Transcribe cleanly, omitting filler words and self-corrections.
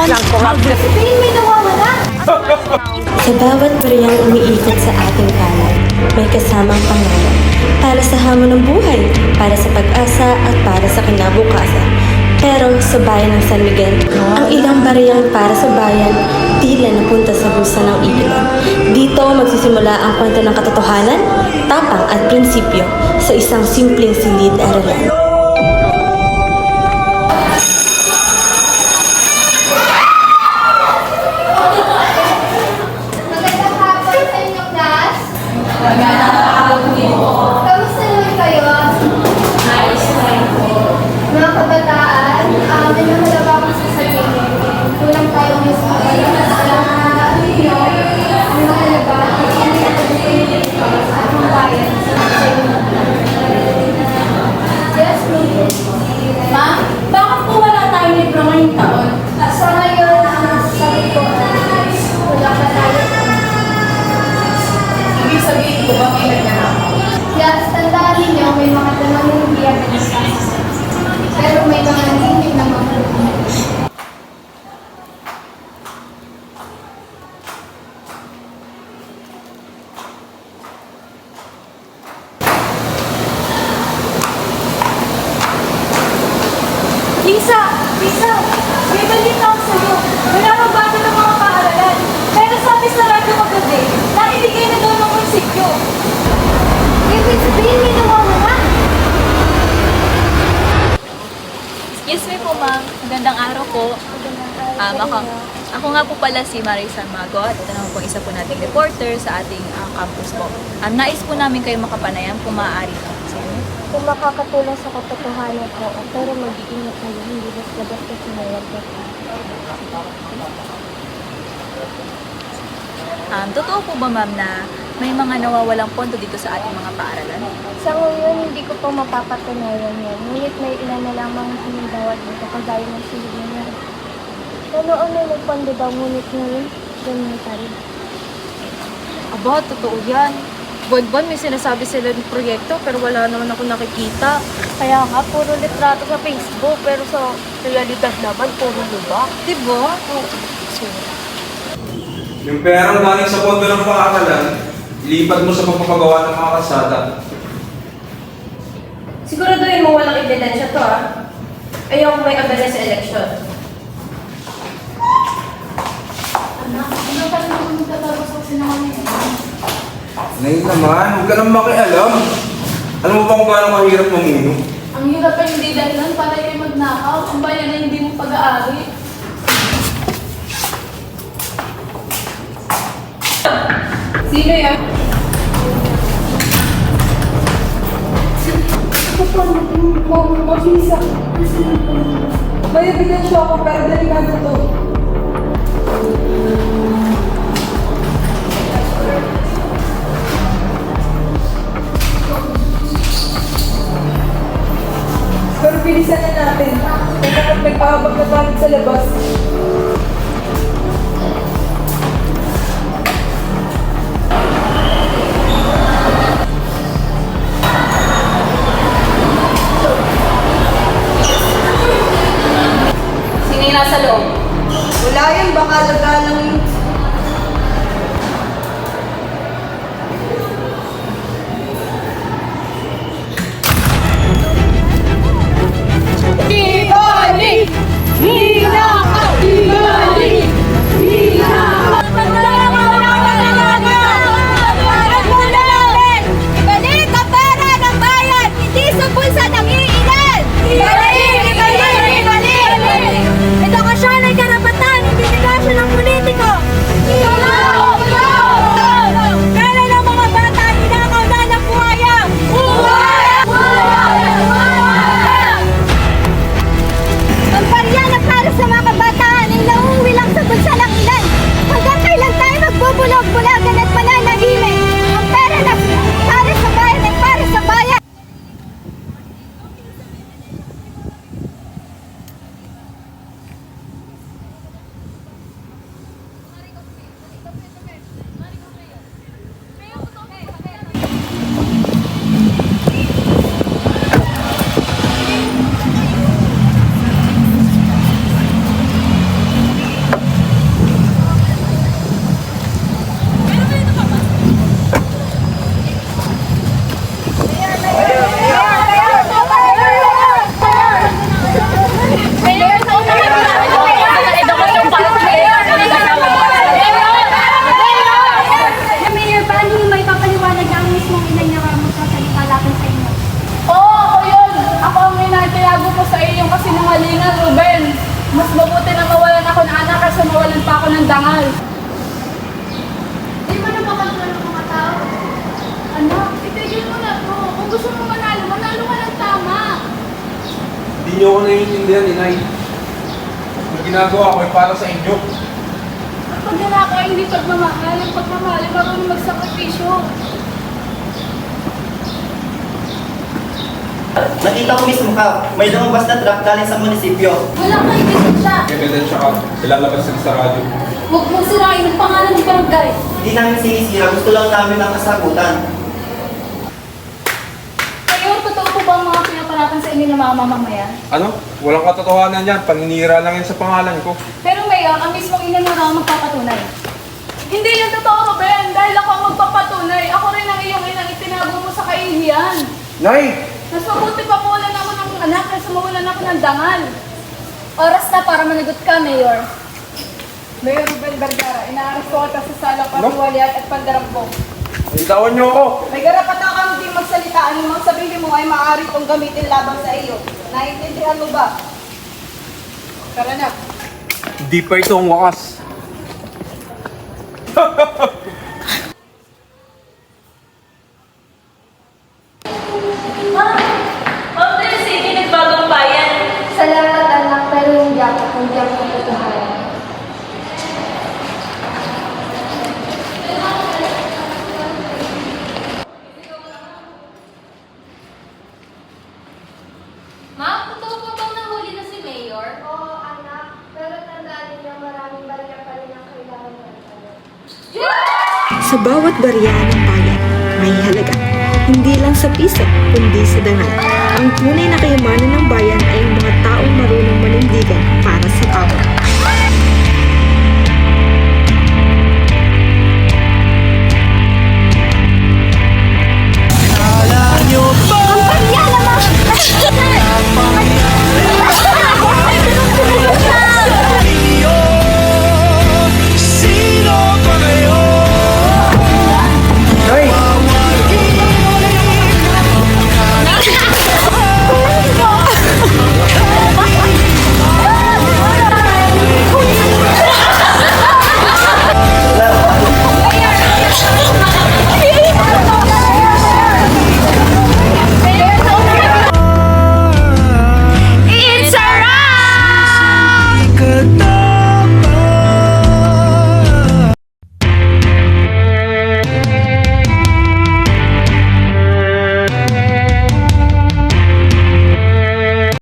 ng corruption. May nawawala. Sa bawat bariyang umiikot sa ating kalat, may kasamang pangarap para sa hamon ng buhay, para sa pag-asa at para sa kinabukasan. Pero sa bayan ng San Miguel, ang ilang bariyang para sa bayan tila napunta sa bulsa ng ilan. Dito magsisimula ang kwento ng katotohanan, tapang at prinsipyo sa isang simpleng silid-aralan. Magandang hapon sa inyo, class. Kamusta naman kayo? Mga kabataan, may mahalaga akong sasabihin. Kulang tayo mismo. Ang mahalaga at ang bayan sa inyo. Yes, please. Ma, bakit po wala tayong libro ngayong taon? Sa ngayon, ang sabi ko, wala pa tayo. Ibig sabihin ko ba may nagnanakaw? Yes, tandaan ninyo, may mga tanong na hindi ang nagsasabi. Pero may mga hindi na mabuti. Lisa! Lisa! May balita ako sa'yo. Wala na bago ng mga paaralan. Pero sabi sa radyo kagabi, naibigay na daw ng munisipyo. Ibig sabihin, may nawawala. Excuse me po, ma'am. Magandang araw po. Ako nga po pala si Marisa Magot. Ito naman po isa po nating reporter sa ating campus po. Nais po namin kayo makapanayam kung maaari po. Kung makakatulong sa katotohanan ko, pero mag-iingat kayo, hindi basta-basta sinayagdat. Totoo po ba, ma'am, na may mga nawawalang pondo dito sa ating mga paaralan? Sa ngayon, hindi ko pa mapapatunayan yan. Ngunit may ilan na lamang halimbawa dito, kagaya ng silid na yan. Noon ay nagpondo daw, ngunit ngayon, ganyan pa rin. Aba, totoo yan. Buwan-buwan may sinasabi sila ng proyekto pero wala naman ako nakikita. Kaya nga, puro litrato sa Facebook pero sa realidad naman, puro lubak. Diba? Yung perang galing sa pondo ng paaralan, ilipat mo sa pagpapagawa ng mga kalsada. Siguraduhin mo walang ebidensya to Ayaw ko may abala sa eleksyon. Ngayon naman, huwag ka nang makialam. Alam mo ba kung gaano mahirap mamuno? Ang hirap ay hindi dahilan para kayo magnakaw. Ang bayan ay hindi mo pag-aari. Sino yan? Mabisa. May ebidensya ako pero delikado to. Pero bilisan na natin. Kaya nagpahabag na tayo sa labas. Sino yung nasa loob? Wala yan, baka lagalang yun. Ibalik! Hinakaw! gusto mo manalo, manalo ka ng tama. Hindi niyo ako naiintindihan, Inay. Ang ginagawa ko ay para sa inyo. Ang paglalaki ay hindi pagmamahal. Ang pagmamahal ay marunong magsakripisyo. Nakita ko mismo ka, may lumabas na truck galing sa munisipyo. Walang kaibigan siya. Ebidensya ka, ilalabas sila sa radyo. Huwag mong sirain ang pangalan ng barangay. Hindi namin sinisira, gusto lang namin ng kasagutan. Kayo, totoo po ba ang mga pinaparatan sa inyo ng mga mamamayan? Ano? Walang katotohanan yan. Paninira lang yan sa pangalan ko. Pero Mayor, ang mismong ina mo raw ang magpapatunay. Hindi yan totoo, Ruben. Dahil ako ang magpapatunay. Ako rin ang iyong inang itinago mo sa kahihiyan. Nay! Mas mabuti pa mawalan ako ng anak kaysa mawalan ako ng dangal. Oras na para managot ka, Mayor. Mayor Ruben Vergara, inaaresto ka sa salang paghiwalyan at pandarambong. Hintawan niyo ako! May garapatan kang hindi magsalita. Ano mang sabihin mo ay maaari kong gamitin laban sa iyo. Naiintindihan mo ba? Tara na. Di pa ito ang wakas. Ma'am Tracy, nagbagong bayan. Salamat anak, pero hindi ako tutuhayan. Ma'am, totoo po bang nahuli na si Mayor? Oo, anak. Pero tandaan niyo, maraming barya pa rin ang kailangan natin. Sa bawat barya ng bayan, may halaga. Hindi lang sa piso, kundi sa dangal. Ang tunay na kayamanan ng bayan ay ang mga taong marunong manindigan para sa kapwa.